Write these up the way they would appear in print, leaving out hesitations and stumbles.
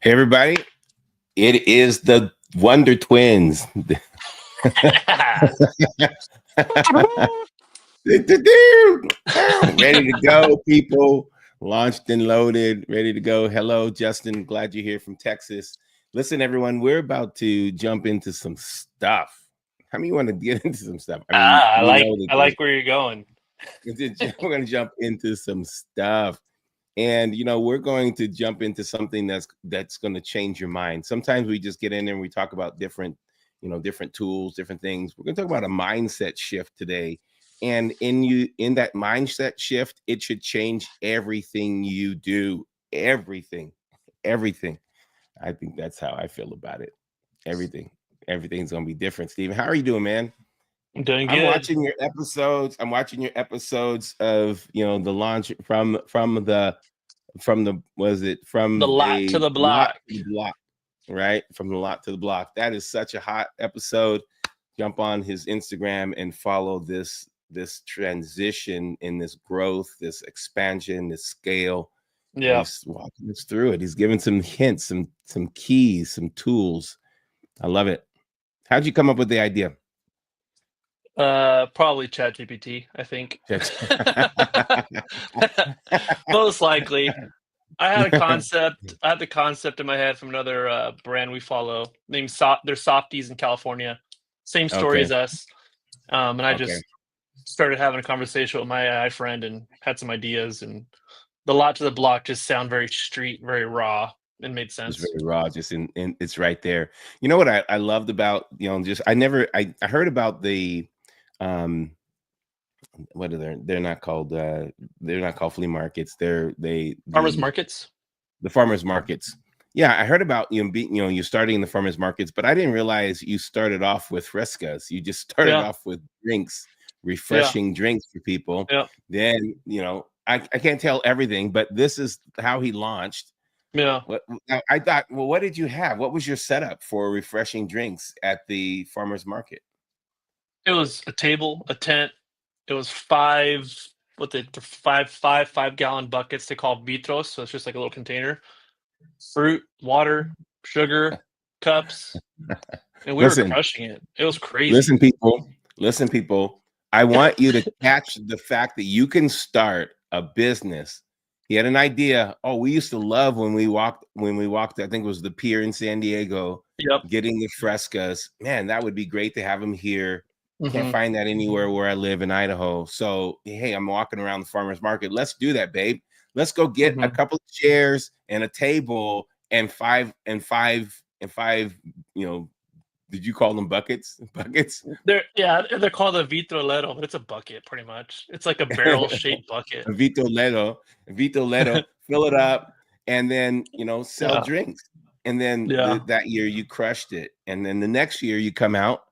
Hey, everybody. It is the Wonder Twins. Ready to go, people. Launched and loaded. Ready to go. Hello, Justin. Glad you're here from Texas. Listen, everyone, we're about to jump into some stuff. How many want to get into some stuff? I mean, Ah, I we like know that I like where you're going. we're going to jump into some stuff. And we're going to jump into something that's going to change your mind. Sometimes we just get in there and we talk about different tools, different things. We're going to talk about a mindset shift today. And in that mindset shift, it should change everything you do. Everything. I think that's how I feel about it. Everything. Everything's going to be different. Steven, how are you doing, man? I'm doing I'm good. watching your episodes. I'm watching your episodes of the launch from the was it The from lot to the the lot block. to the block, right? From the lot to the block. That is such a hot episode. Jump on his Instagram and follow this transition in this growth, this expansion, this scale. And Yeah. he's walking us through it. He's giving some hints, some keys, some tools. I love it. How'd you come up with the idea? Probably ChatGPT, I think. Most likely. I had the concept in my head from another brand we follow named they're Softies in California. Same story Okay. as us. And I Okay. just started having a conversation with my AI friend and had some ideas, and the lot to the block just sound very street, very raw, and made It's sense. very raw, just in it's right there. You know what I loved about, just I heard about the um what are they're not called flea markets. They're they Farmers markets. the farmers markets. Yeah, I heard about you starting in the farmers markets, but I didn't realize you started off with frescas. You just started Yeah. off with drinks, Yeah. refreshing drinks for people. Yeah. Then, I can't tell everything, but this is how he launched. Yeah. Now, I thought, well, what did you have? What was your setup for refreshing drinks at the farmers market? It was a table, a tent. It was the 5 gallon buckets they call vitros. So it's just like a little container. Fruit, water, sugar, cups, and we were Listen, crushing it. It was crazy. listen, people, listen, people. I want you to catch the fact that you can start a business. He had an idea. Oh, we used to love when we walked, I think it was the pier in San Diego, Yep. getting the frescas. Man, that would be great to have them here. Can't Hmm. find that anywhere where I live in Idaho. So, hey, I'm walking around the farmers market. Let's do that, babe. Let's go get a Hmm. couple of chairs and a table and five, you know, did you call them buckets? Buckets? They're called a vitrolero, but it's a bucket pretty much. It's like a barrel shaped bucket. Vito Leto, Vito Leto, fill it up, and then sell Yeah. drinks. And then Yeah. that year you crushed it. And then the next year you come out,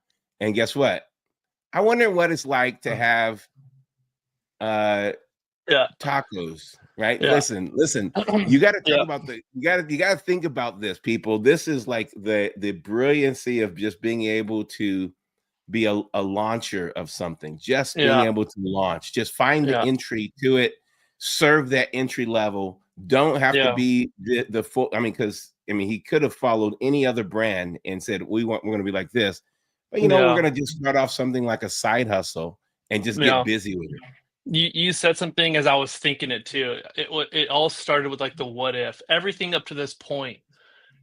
and guess what? I wonder what it's like to have uh Yeah. tacos, right? Yeah. Listen. You got to talk Yeah. about you got to think about this, people. This is like the brilliancy of just being able to be a launcher of something, just being Yeah. able to launch, just find the Yeah. entry to it, serve that entry level. Don't have to Yeah. be the full. I mean, because he could have followed any other brand and said, we're going to be like this, but we're Yeah. going to just start off something like a side hustle and just get Yeah. busy with it. You said something as I was thinking it too. It all started with like the what if. Everything up to this point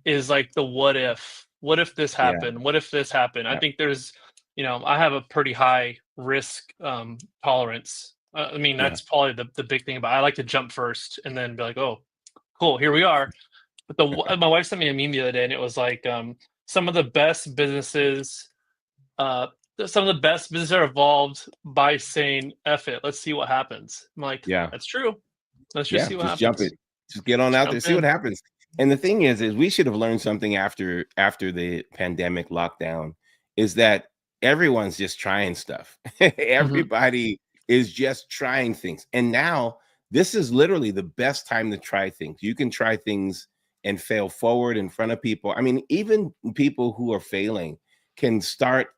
is like the what if. What if this Yeah, happened? What if this happened? I yeah, think I have a pretty high risk tolerance. I mean, yeah. that's probably the big thing about I like to jump first and then be like, oh, cool, here we are. But my wife sent me a meme the other day, and it was like some of the best businesses uh, some of the best businesses are evolved by saying "F it, let's see what happens." I'm like, Yeah. that's true. Let's just Yeah, see what just jump happens. it. Just get on Just out there, jump see what in. happens. And the thing is we should have learned something after the pandemic lockdown is that everyone's just trying stuff. Mhm. Everybody is just trying things. And now this is literally the best time to try things. You can try things and fail forward in front of people. I mean, even people who are failing can start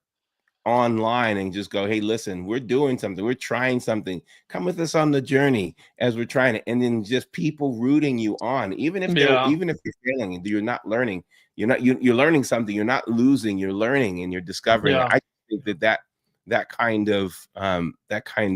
online and just go, hey, listen, we're doing something, we're trying something. Come with us on the journey as we're trying it. And then just people rooting you on, even if Yeah. you're failing, you're not learning, you're learning something, you're not losing, you're learning and you're discovering it. Yeah. I think that kind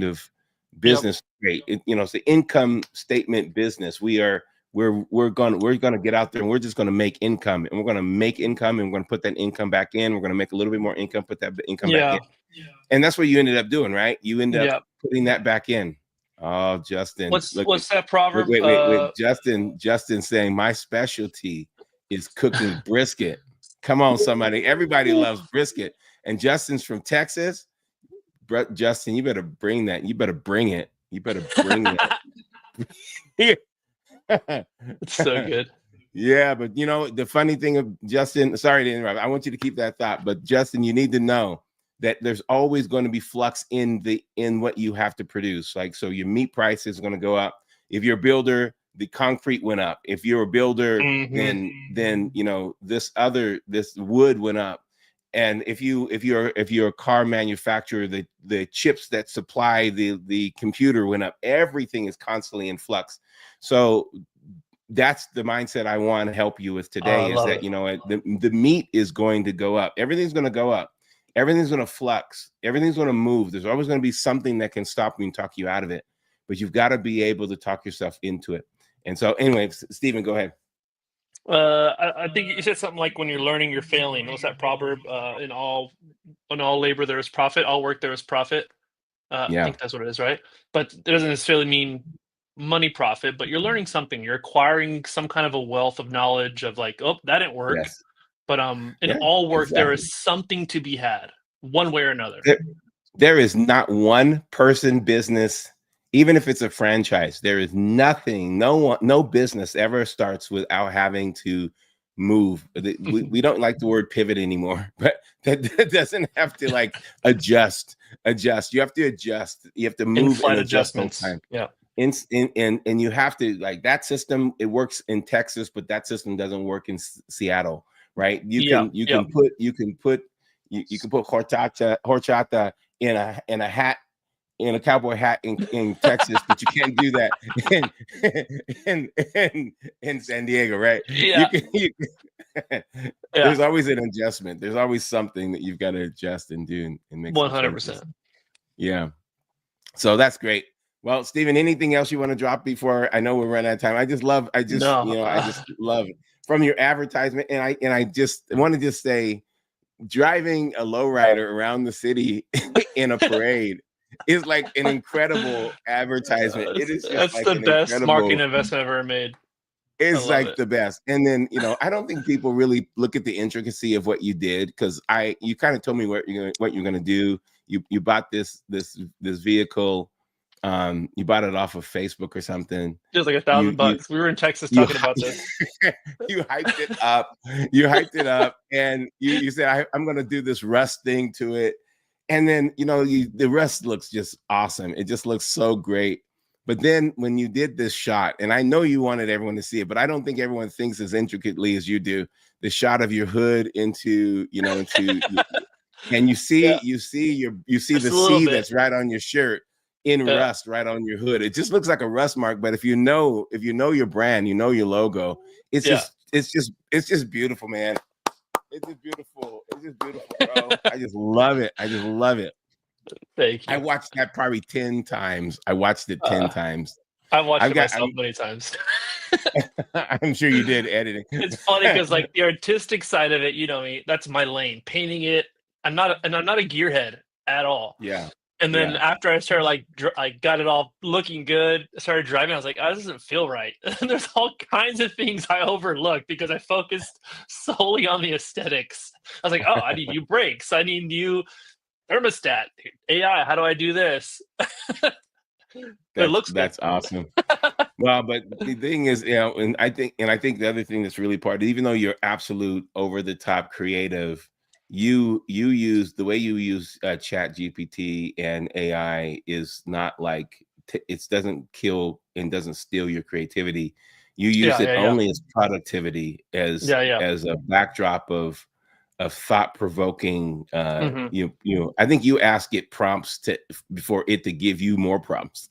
of Yep. business, great. It's the income statement business. We're gonna get out there and we're just gonna make income, and we're gonna make income, and we're gonna put that income back in. We're gonna make a little bit more income, put that income back in, Yeah. and that's what you ended up doing, right? You end up Yep. putting that back in. Oh, Justin, look at What's that proverb? wait. Justin saying my specialty is cooking brisket. Come on, somebody. Everybody loves brisket, and Justin's from Texas. Justin, you better bring that. You better bring it. You better bring that. It's so good. Yeah, but the funny thing of Justin, sorry to interrupt. I want you to keep that thought, but Justin, you need to know that there's always going to be flux in what you have to produce. Like, so your meat price is going to go up. If you're a builder, the concrete went up. If you're a builder, then this wood went up. And if you're a car manufacturer, the chips that supply the computer went up. Everything is constantly in flux. So that's the mindset I want to help you with today, is that the meat is going to go up. Everything's going to go up. Everything's going to flux. Everything's going to move. There's always going to be something that can stop you and talk you out of it, but you've got to be able to talk yourself into it. And so anyway, Stephen, go ahead. I think you said something like, when you're learning, you're failing. What's that proverb? In all labor there is profit, all work there is profit. I think that's what it is, right? But it doesn't necessarily mean money profit, but you're learning something. You're acquiring some kind of a wealth of knowledge of, like, oh, that didn't work. Yes. But in all work, there is something to be had, one way or another. There is not one person business, even if it's a franchise. There is nothing, no business ever starts without having to move. We don't like the word pivot anymore, but that doesn't have to like adjust. You have to adjust. You have to move and adjust all the time. Yeah. And you have to, like, that system, it works in Texas, but that system doesn't work in Seattle, right? You can put horchata in a hat, in a cowboy hat in Texas, but you can't do that in San Diego, right? Yeah. There's always an adjustment. There's always something that you've got to adjust and do and make 100%. Yeah. So that's great. Well, Stephen, anything else you want to drop before I know we're running out of time? I just love it from your advertisement. And I just want to just say, driving a lowrider around the city in a parade is like an incredible advertisement. It is just that's like the best marketing investment I've ever made. It's like the best. And then, I don't think people really look at the intricacy of what you did, because you kind of told me what you're going to do. You bought this vehicle. You bought it off of Facebook or something. Just like $1,000. We were in Texas talking about this. You hyped it up, and you said, I'm going to do this rust thing to it. And then, the rust looks just awesome. It just looks so great. But then when you did this shot, and I know you wanted everyone to see it, but I don't think everyone thinks as intricately as you do, the shot of your hood into and you see the C that's right on your shirt in rust right on your hood. It just looks like a rust mark. But if you know your brand, your logo, it's just beautiful, man. It's just beautiful. Bro. I just love it. Thank you. I watched that probably 10 times. I watched it 10 times. I've watched it myself many times. I'm sure you did editing. It's funny because, like, the artistic side of it, me, that's my lane. Painting it. I'm not a gearhead at all. Yeah. And then after I started, I got it all looking good, I started driving, I was like, oh, this doesn't feel right. And there's all kinds of things I overlooked because I focused solely on the aesthetics. I was like, oh, I need new brakes. I need new thermostat. AI, how do I do this? It looks that's awesome. Well, but the thing is, and I think the other thing that's really part, even though you're absolute over the top creative, you use the way you use Chat GPT and AI is not like it doesn't kill and doesn't steal your creativity. You use it only as productivity, as a backdrop of thought-provoking, Hmm. I think you ask it prompts before it to give you more prompts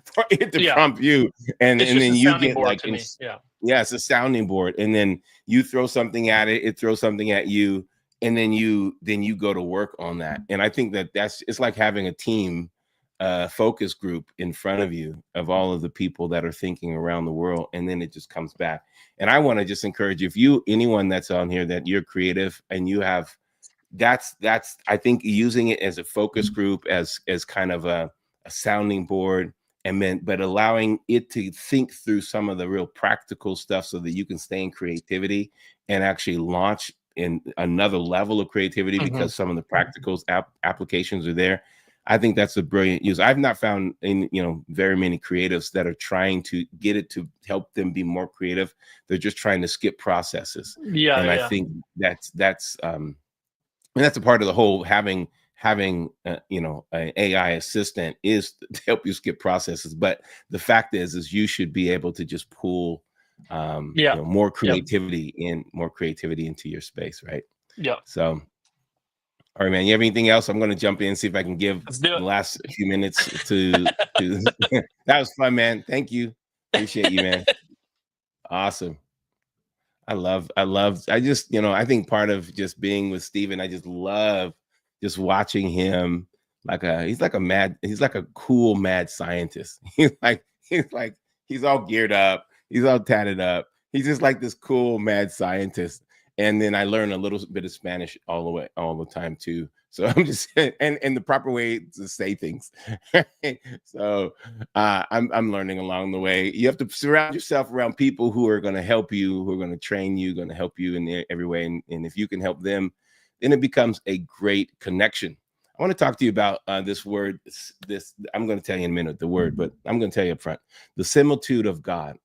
for it to Yeah, prompt you, and it's and just a then you sounding get board like to me. Yeah. yeah, it's a sounding board, and then you throw something at it, it throws something at you, and then you go to work on that. And I think that's it's like having a team focus group in front of you of all of the people that are thinking around the world, and then it just comes back. And I want to just encourage you, if you anyone that's on here that you're creative and you have that's I think using it as a focus group, as kind of a sounding board, and then but allowing it to think through some of the real practical stuff so that you can stay in creativity and actually launch in another level of creativity Hmm. because some of the practical applications are there. I think that's a brilliant use. I've not found in very many creatives that are trying to get it to help them be more creative. They're just trying to skip processes. Yeah, And I yeah, think and that's a part of the whole having an AI assistant is to help you skip processes. But the fact is you should be able to just pull yeah, yep, more creativity into your space, right? yep. So, all right, man. You have anything else? I'm going to jump in, see if I can give Let's do the last few minutes to. That was fun, man. Thank you. Appreciate you, man. Awesome. I just, I think part of just being with Steven, I just love just watching him he's like a cool mad scientist. He's all geared up, he's all tatted up. He's just like this cool mad scientist. And then I learn a little bit of Spanish all the time too. So I'm just and the proper way to say things. So I'm learning along the way. You have to surround yourself around people who are going to help you, who are going to train you, going to help you in every way. And if you can help them, then it becomes a great connection. I want to talk to you about this word. This I'm going to tell you in a minute the word, but I'm going to tell you up front the similitude of God.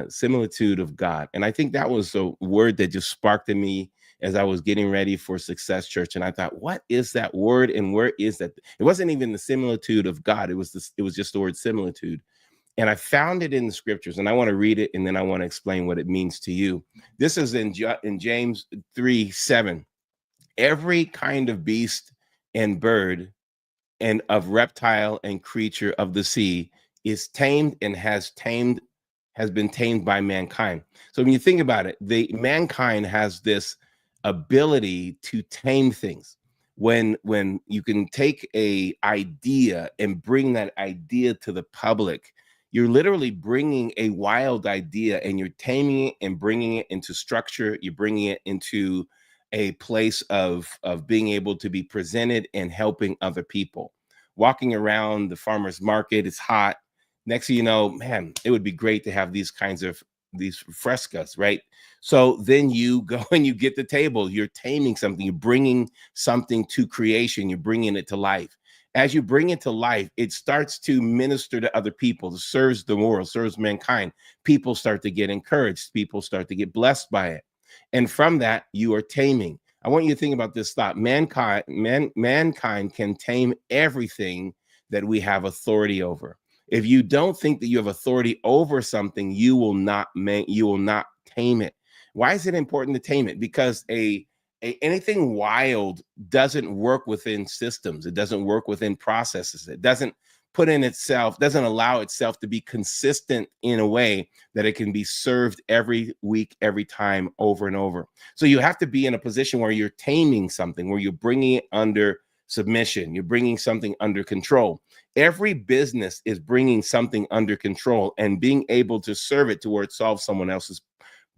Similitude of God, and I think that was a word that just sparked in me as I was getting ready for Success Church, and I thought, what is that word, and where is that? It wasn't even the similitude of God. It was just the word similitude, and I found it in the scriptures, and I want to read it, and then I want to explain what it means to you. This is in James 3:7. Every kind of beast and bird and of reptile and creature of the sea is tamed and has been tamed by mankind. So when you think about it, the mankind has this ability to tame things. When you can take a idea and bring that idea to the public, you're literally bringing a wild idea and you're taming it and bringing it into structure. You're bringing it into a place of being able to be presented and helping other people. Walking around the farmer's market, it's hot. Next thing you know, man, it would be great to have these frescas, right? So then you go and you get the table, you're taming something, you're bringing something to creation, you're bringing it to life. As you bring it to life, it starts to minister to other people, it serves the world, serves mankind. People start to get encouraged, people start to get blessed by it. And from that, you are taming. I want you to think about this thought. Mankind can tame everything that we have authority over. If you don't think that you have authority over something, you will not tame it. Why is it important to tame it? Because anything wild doesn't work within systems. It doesn't work within processes. It doesn't allow itself to be consistent in a way that it can be served every week, every time, over and over. So you have to be in a position where you're taming something, where you're bringing it under submission, you're bringing something under control. Every business is bringing something under control and being able to serve it to where it solves someone else's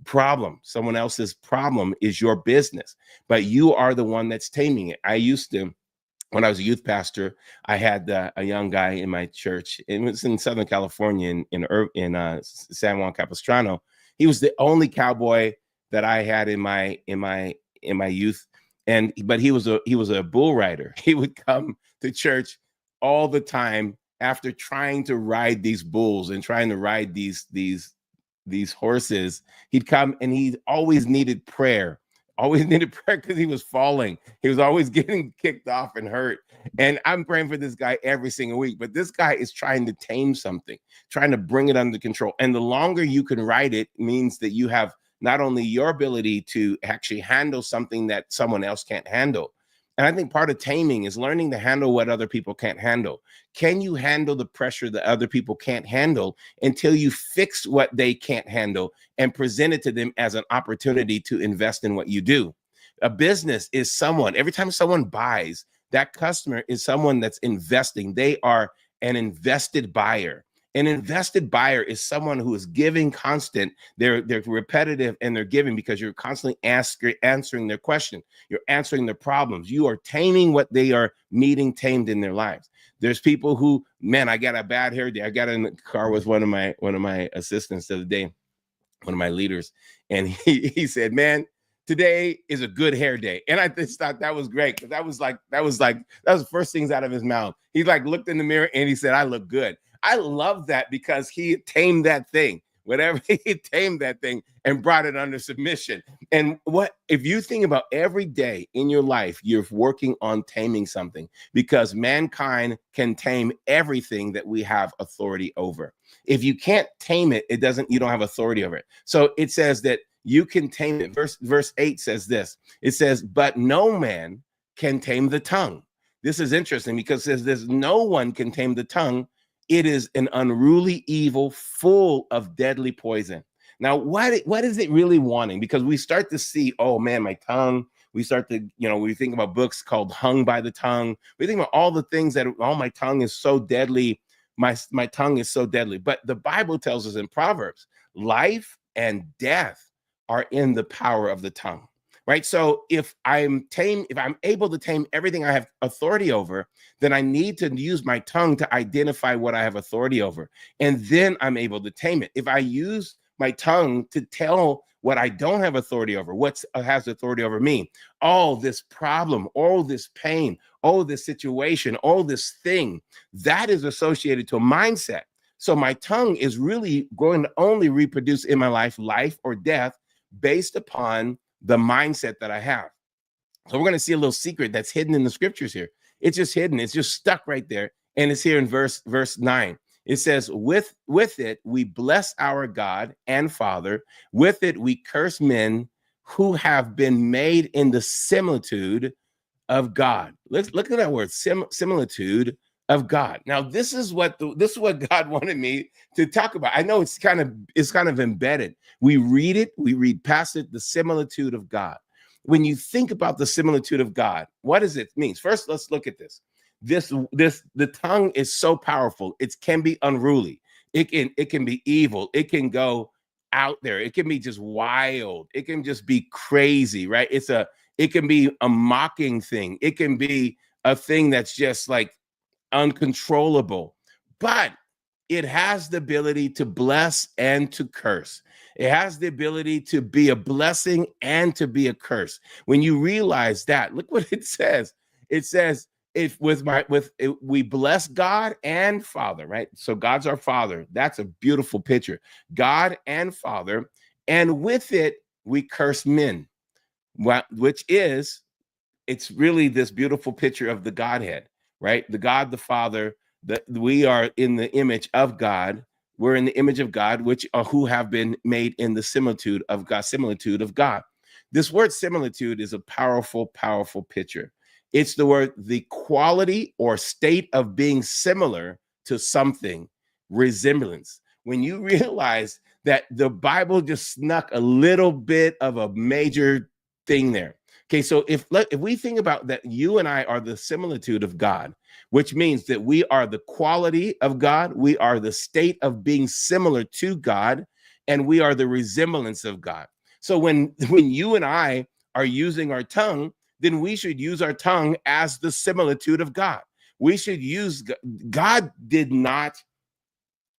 problem. Someone else's problem is your business, but you are the one that's taming it. When I was a youth pastor, I had a young guy in my church. It was in Southern California, in San Juan Capistrano. He was the only cowboy that I had in my youth, but he was a bull rider. He would come to church all the time after trying to ride these bulls and trying to ride these horses. He'd come and he always needed prayer. Always needed prayer because he was falling. He was always getting kicked off and hurt. And I'm praying for this guy every single week. But this guy is trying to tame something, trying to bring it under control. And the longer you can ride it means that you have not only your ability to actually handle something that someone else can't handle. And I think part of taming is learning to handle what other people can't handle. Can you handle the pressure that other people can't handle until you fix what they can't handle and present it to them as an opportunity to invest in what you do? A business is someone, every time someone buys, that customer is someone that's investing. They are an invested buyer. An invested buyer is someone who is giving constant. They're repetitive and they're giving because you're constantly answering their question. You're answering their problems. You are taming what they are needing tamed in their lives. There's people who, man, I got a bad hair day. I got in the car with one of my assistants the other day, one of my leaders, and he said, man, today is a good hair day. And I just thought that was great, because that was the first things out of his mouth. He like looked in the mirror and he said, I look good. I love that, because he tamed that thing. Whatever, he tamed that thing and brought it under submission. And what if you think about every day in your life, you're working on taming something, because mankind can tame everything that we have authority over. If you can't tame it, you don't have authority over it. So it says that you can tame it. Verse 8 says this. It says, but no man can tame the tongue. This is interesting, because it says there's no one can tame the tongue. It is an unruly evil full of deadly poison. Now, what is it really wanting? Because we start to see, oh man, my tongue. We start to, we think about books called Hung by the Tongue. We think about all the things that, oh, my tongue is so deadly. My tongue is so deadly. But the Bible tells us in Proverbs, life and death are in the power of the tongue. Right. So if I'm able to tame everything I have authority over, then I need to use my tongue to identify what I have authority over. And then I'm able to tame it. If I use my tongue to tell what I don't have authority over, what has authority over me, all this problem, all this pain, all this situation, all this thing, that is associated to a mindset. So my tongue is really going to only reproduce in my life or death based upon the mindset that I have. So we're going to see a little secret that's hidden in the scriptures here. It's just hidden. It's just stuck right there. And it's here in verse 9. It says, with it, we bless our God and Father. With it, we curse men who have been made in the similitude of God. Let's look at that word, similitude of God. Now, this is what God wanted me to talk about. I know it's kind of embedded. We read past it, the similitude of God. When you think about the similitude of God, what does it mean? First, let's look at this. The tongue is so powerful. It can be unruly. It can be evil. It can go out there. It can be just wild. It can just be crazy, right? It can be a mocking thing. It can be a thing that's just like uncontrollable, but it has the ability to bless and to curse. It has the ability to be a blessing and to be a curse. When you realize that, look what it says. It says, we bless God and Father, right? So God's our Father. That's a beautiful picture. God and Father, and with it we curse men, which is, it's really this beautiful picture of the Godhead, right? The God, the Father, that we are in the image of God. We're in the image of God, which who have been made in the similitude of God. This word similitude is a powerful, powerful picture. It's the quality or state of being similar to something, resemblance. When you realize that the Bible just snuck a little bit of a major thing there. Okay, so if we think about that, you and I are the similitude of God, which means that we are the quality of God, we are the state of being similar to God, and we are the resemblance of God. So when you and I are using our tongue, then we should use our tongue as the similitude of God. We should use, God did not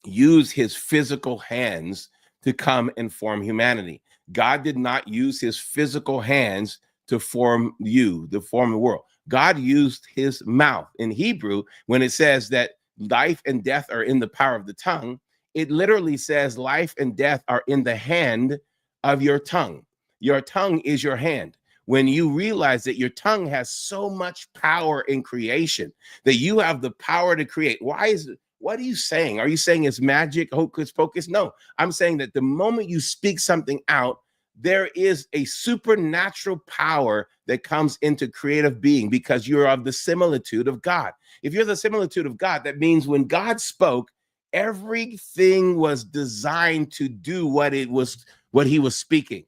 use his physical hands to come and form humanity. God did not use his physical hands to form to form the world. God used his mouth. In Hebrew, when it says that life and death are in the power of the tongue, it literally says life and death are in the hand of your tongue. Your tongue is your hand. When you realize that your tongue has so much power in creation, that you have the power to create. What are you saying? Are you saying it's magic, hocus pocus? No, I'm saying that the moment you speak something out, there is a supernatural power that comes into creative being because you're of the similitude of God. If you're the similitude of God, that means when God spoke, everything was designed to do what he was speaking.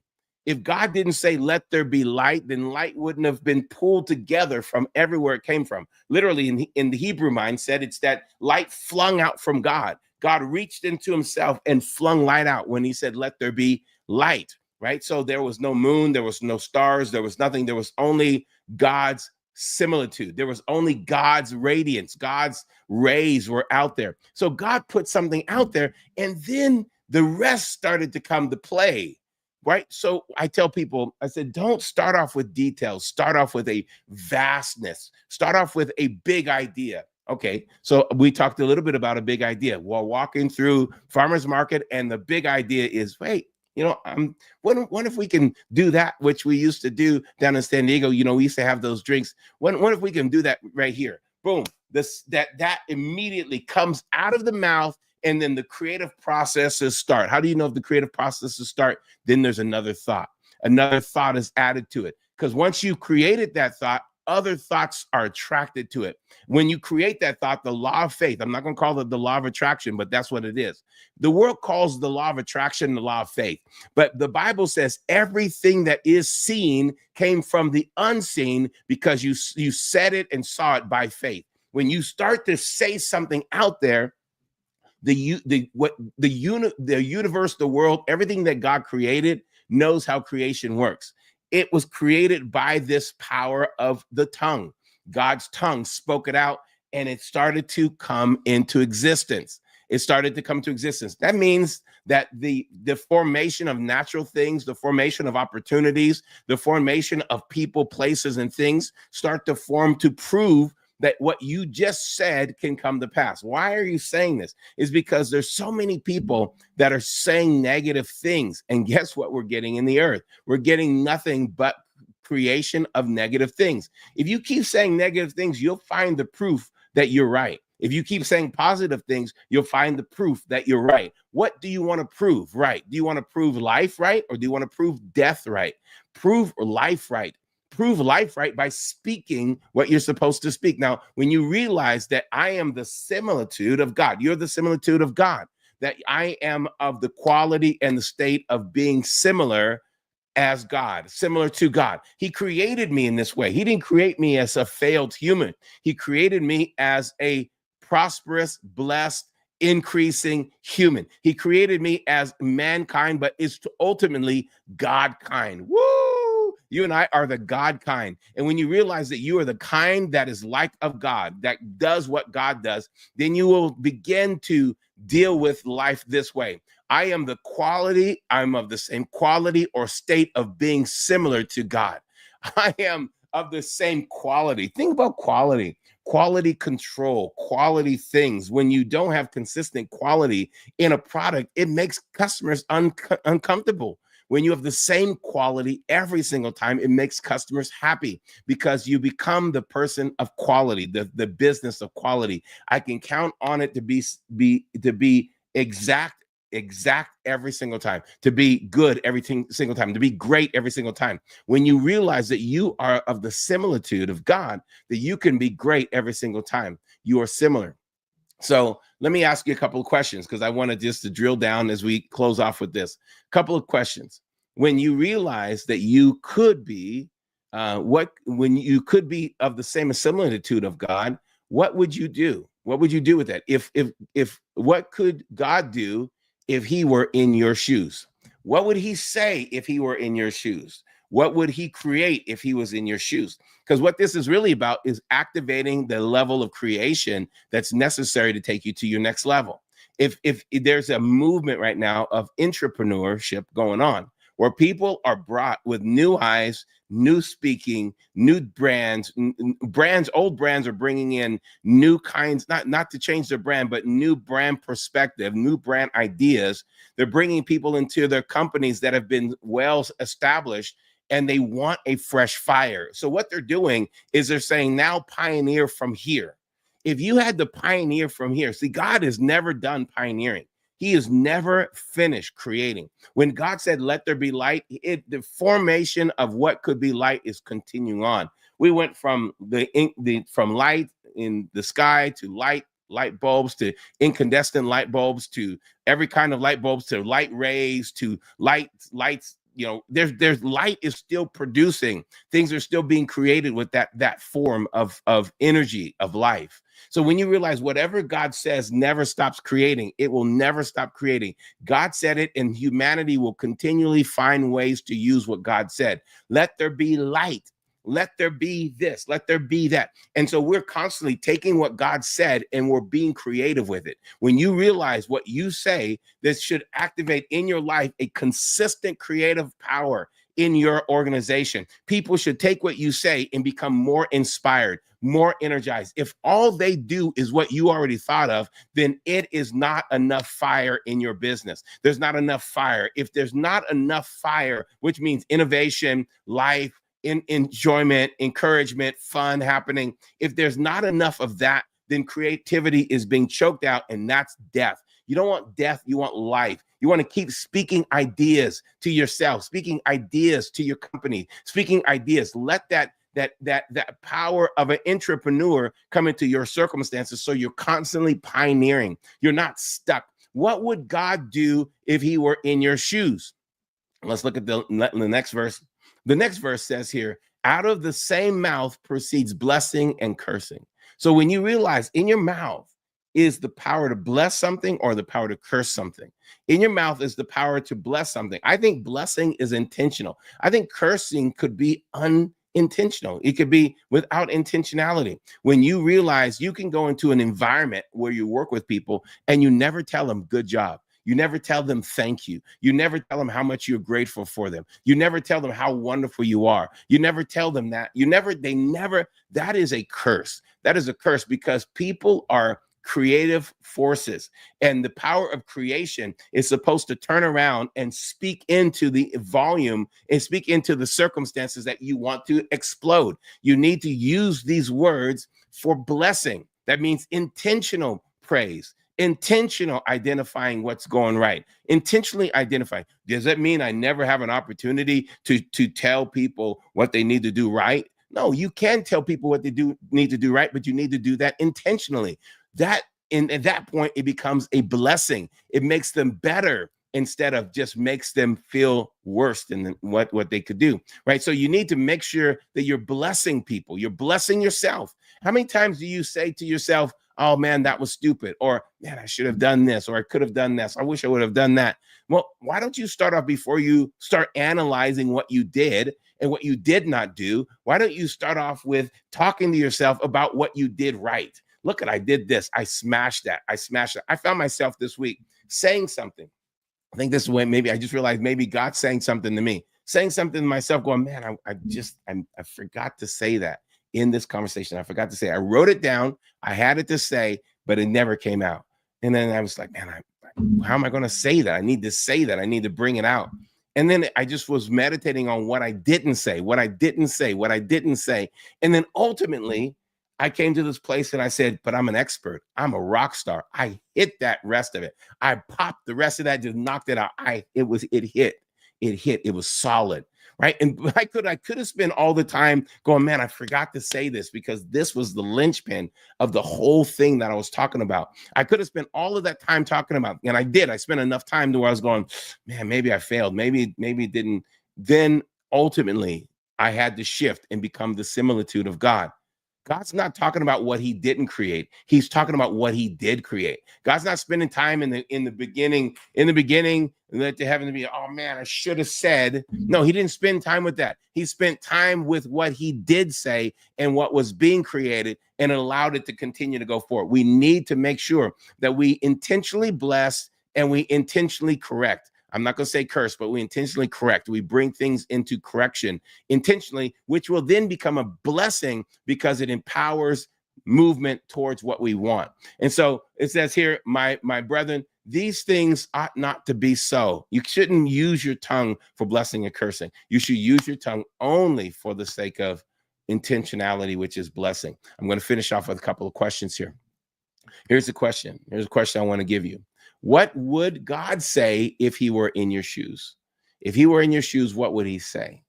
If God didn't say, let there be light, then light wouldn't have been pulled together from everywhere it came from. Literally, in the Hebrew mindset, it's that light flung out from God. God reached into himself and flung light out when he said, let there be light, right? So there was no moon, there was no stars, there was nothing. There was only God's similitude. There was only God's radiance. God's rays were out there. So God put something out there, and then the rest started to come to play. Right. So I tell people, I said, don't start off with details. Start off with a vastness. Start off with a big idea. Okay. So we talked a little bit about a big idea. We're walking through farmers market, and the big idea is, wait, what if we can do that, which we used to do down in San Diego? We used to have those drinks. What if we can do that right here? Boom. That immediately comes out of the mouth. And then the creative processes start. How do you know if the creative processes start? Then there's another thought. Another thought is added to it. Because once you created that thought, other thoughts are attracted to it. When you create that thought, the law of faith, I'm not going to call it the law of attraction, but that's what it is. The world calls the law of attraction the law of faith. But the Bible says everything that is seen came from the unseen because you said it and saw it by faith. When you start to say something out there, the universe, the world, everything that God created knows how creation works. It was created by this power of the tongue. God's tongue spoke it out, and it started to come into existence. It started to come to existence. That means that the formation of natural things, the formation of opportunities, the formation of people, places, and things start to form to prove that what you just said can come to pass. Why are you saying this? Is because there's so many people that are saying negative things. And guess what we're getting in the earth? We're getting nothing but creation of negative things. If you keep saying negative things, you'll find the proof that you're right. If you keep saying positive things, you'll find the proof that you're right. What do you want to prove right? Do you want to prove life right? Or do you want to prove death right? Prove life right. Prove life right by speaking what you're supposed to speak. Now, when you realize that I am the similitude of God, you're the similitude of God, that I am of the quality and the state of being similar as God, similar to God. He created me in this way. He didn't create me as a failed human. He created me as a prosperous, blessed, increasing human. He created me as mankind, but it's ultimately God kind. Woo! You and I are the God kind. And when you realize that you are the kind that is like of God, that does what God does, then you will begin to deal with life this way. I am the quality, I'm of the same quality or state of being similar to God. I am of the same quality. Think about quality control, quality things. When you don't have consistent quality in a product, it makes customers uncomfortable. When you have the same quality every single time, it makes customers happy because you become the person of quality, the business of quality. I can count on it to be exact every single time, to be good every single time, to be great every single time. When you realize that you are of the similitude of God, that you can be great every single time you are similar. So let me ask you a couple of questions because I want to drill down as we close off with this. Couple of questions. When you realize that you could be when you could be of the same similitude of God, what would you do? What would you do with that? If what could God do if he were in your shoes? What would he say if he were in your shoes? What would he create if he was in your shoes? Because what this is really about is activating the level of creation that's necessary to take you to your next level. If there's a movement right now of entrepreneurship going on, where people are brought with new eyes, new speaking, new brands, old brands are bringing in new kinds, not to change their brand, but new brand perspective, new brand ideas. They're bringing people into their companies that have been well established, and they want a fresh fire. So what they're doing is they're saying, now pioneer from here. If you had to pioneer from here, see, God has never done pioneering. He is never finished creating. When God said, let there be light, the formation of what could be light is continuing on. We went from from light in the sky to light bulbs to incandescent light bulbs to every kind of light bulbs to light rays to lights. You know, there's light is still producing. Things are still being created with that form of energy of life. So when you realize whatever God says never stops creating, it will never stop creating. God said it, and humanity will continually find ways to use what God said. Let there be light. Let there be this, let there be that. And so we're constantly taking what God said and we're being creative with it. When you realize what you say, this should activate in your life a consistent creative power in your organization. People should take what you say and become more inspired, more energized. If all they do is what you already thought of, then it is not enough fire in your business. There's not enough fire. If there's not enough fire, which means innovation, life, enjoyment, encouragement, fun happening. If there's not enough of that, then creativity is being choked out, and that's death. You don't want death, you want life. You want to keep speaking ideas to yourself, speaking ideas to your company, speaking ideas. Let that power of an entrepreneur come into your circumstances so you're constantly pioneering. You're not stuck. What would God do if he were in your shoes? Let's look at the next verse. The next verse says here, out of the same mouth proceeds blessing and cursing. So when you realize in your mouth is the power to bless something or the power to curse something. In your mouth is the power to bless something. I think blessing is intentional. I think cursing could be unintentional. It could be without intentionality. When you realize you can go into an environment where you work with people and you never tell them good job. You never tell them thank you. You never tell them how much you're grateful for them. You never tell them how wonderful you are. You never tell them that. That is a curse. That is a curse because people are creative forces, and the power of creation is supposed to turn around and speak into the volume and speak into the circumstances that you want to explode. You need to use these words for blessing. That means intentional praise. Intentional identifying what's going right, intentionally identifying. Does that mean I never have an opportunity to tell people what they need to do right? No, you can tell people what they need to do right, but you need to do that intentionally. At that point, it becomes a blessing. It makes them better instead of just makes them feel worse than what they could do, right? So you need to make sure that you're blessing people. You're blessing yourself. How many times do you say to yourself, oh man, that was stupid, or man, I should have done this, or I could have done this. I wish I would have done that. Well, why don't you start off before you start analyzing what you did and what you did not do? Why don't you start off with talking to yourself about what you did right? Look, I did this. I smashed that. I found myself this week saying something. I think this is when maybe I just realized maybe God's saying something to me, saying something to myself, going, man, I forgot to say that in this conversation. I forgot to say, I wrote it down. I had it to say, but it never came out. And then I was like, man, how am I going to say that? I need to say that. I need to bring it out. And then I just was meditating on what I didn't say. And then ultimately I came to this place and I said, but I'm an expert. I'm a rock star. I hit that rest of it. I popped the rest of that, just knocked it out. It hit. It was solid. Right. And I could have spent all the time going, man, I forgot to say this because this was the linchpin of the whole thing that I was talking about. I could have spent all of that time talking about, and I did. I spent enough time to where I was going, man, maybe I failed. Maybe it didn't. Then ultimately I had to shift and become the similitude of God. God's not talking about what he didn't create. He's talking about what he did create. God's not spending time in the beginning, let the heaven be, oh man, I should have said. No, he didn't spend time with that. He spent time with what he did say and what was being created, and it allowed it to continue to go forward. We need to make sure that we intentionally bless and we intentionally correct. I'm not going to say curse, but we intentionally correct. We bring things into correction intentionally, which will then become a blessing because it empowers movement towards what we want. And so it says here, my brethren, these things ought not to be so. You shouldn't use your tongue for blessing and cursing. You should use your tongue only for the sake of intentionality, which is blessing. I'm going to finish off with a couple of questions here. Here's a question I want to give you. What would God say if he were in your shoes? If he were in your shoes, what would he say?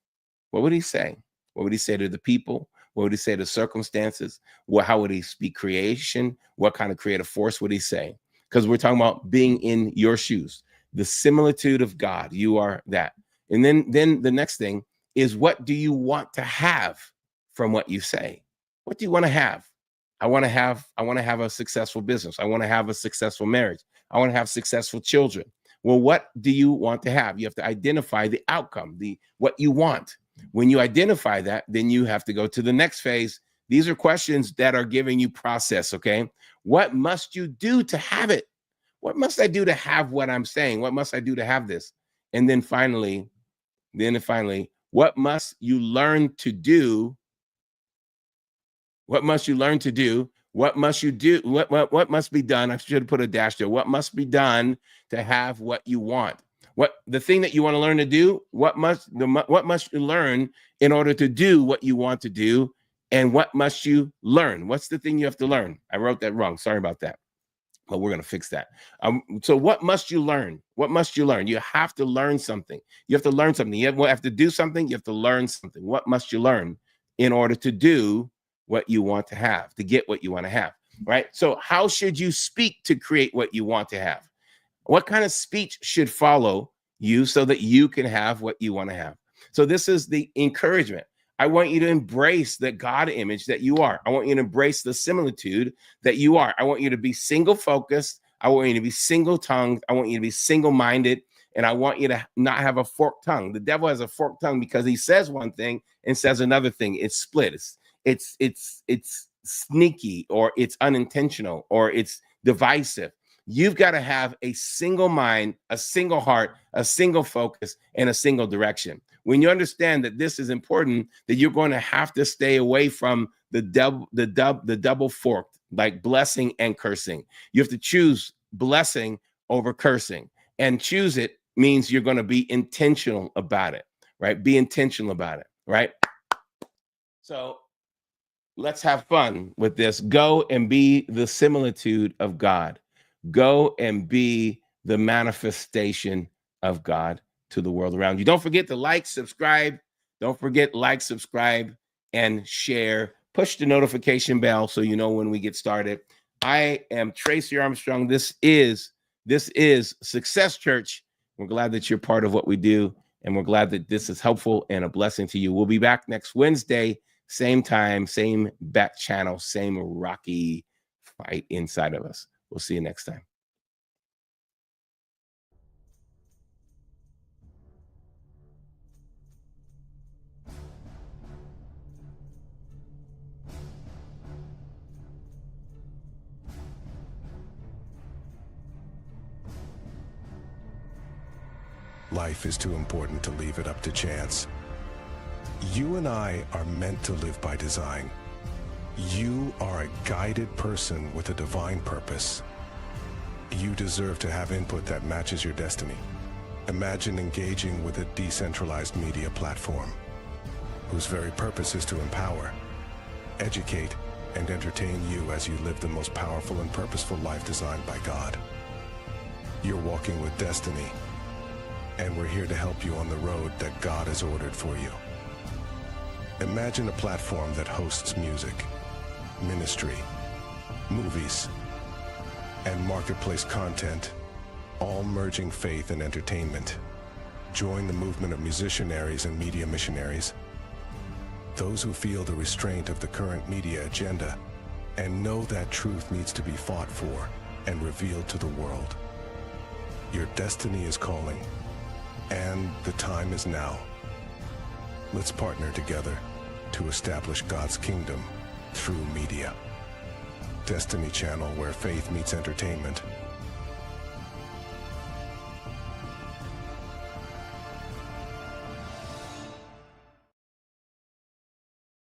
What would he say? What would he say to the people? What would he say to circumstances? How would he speak creation? What kind of creative force would he say? Because we're talking about being in your shoes, the similitude of God. You are that. And then the next thing is, what do you want to have from what you say? What do you want to have? I want to have a successful business. I want to have a successful marriage. I want to have successful children. Well, what do you want to have? You have to identify the outcome, what you want. When you identify that, then you have to go to the next phase. These are questions that are giving you process, okay? What must you do to have it? What must I do to have what I'm saying? What must I do to have this? And then finally, what must you learn to do? What must you learn to do? What must you do? What must be done? I should have put a dash there. What must be done to have what you want? What the thing that you want to learn to do? What must you learn in order to do what you want to do? And what must you learn? What's the thing you have to learn? I wrote that wrong. Sorry about that. But we're going to fix that. So what must you learn? What must you learn? You have to learn something. You have to learn something. You have to do something. You have to learn something. What must you learn in order to do what you want to have, to get what you want to have, right? So how should you speak to create what you want to have? What kind of speech should follow you so that you can have what you want to have? So this is the encouragement. I want you to embrace the God image that you are. I want you to embrace the similitude that you are. I want you to be single focused. I want you to be single tongued. I want you to be single minded. And I want you to not have a forked tongue. The devil has a forked tongue because he says one thing and says another thing. It's split. It's sneaky, or it's unintentional, or it's divisive. You've got to have a single mind, a single heart, a single focus, and a single direction. When you understand that this is important, that you're going to have to stay away from the double forked, like blessing and cursing. You have to choose blessing over cursing, and choose it means you're going to be intentional about it, right? Be intentional about it, right? So let's have fun with this. Go and be the similitude of God. Go and be the manifestation of God to the world around you. Don't forget to like, subscribe. Don't forget, like, subscribe, and share. Push the notification bell so you know when we get started. I am Tracy Armstrong. This is Success Church. We're glad that you're part of what we do, and we're glad that this is helpful and a blessing to you. We'll be back next Wednesday, same time, same back channel, same rocky fight inside of us. We'll see you next time. Life is too important to leave it up to chance. You and I are meant to live by design. You are a guided person with a divine purpose. You deserve to have input that matches your destiny. Imagine engaging with a decentralized media platform whose very purpose is to empower, educate, and entertain you as you live the most powerful and purposeful life designed by God. You're walking with destiny, and we're here to help you on the road that God has ordered for you. Imagine a platform that hosts music, ministry, movies, and marketplace content, all merging faith and entertainment. Join the movement of musicianaries and media missionaries, those who feel the restraint of the current media agenda and know that truth needs to be fought for and revealed to the world. Your destiny is calling, and the time is now. Let's partner together to establish God's kingdom through media. Destiny Channel, where faith meets entertainment.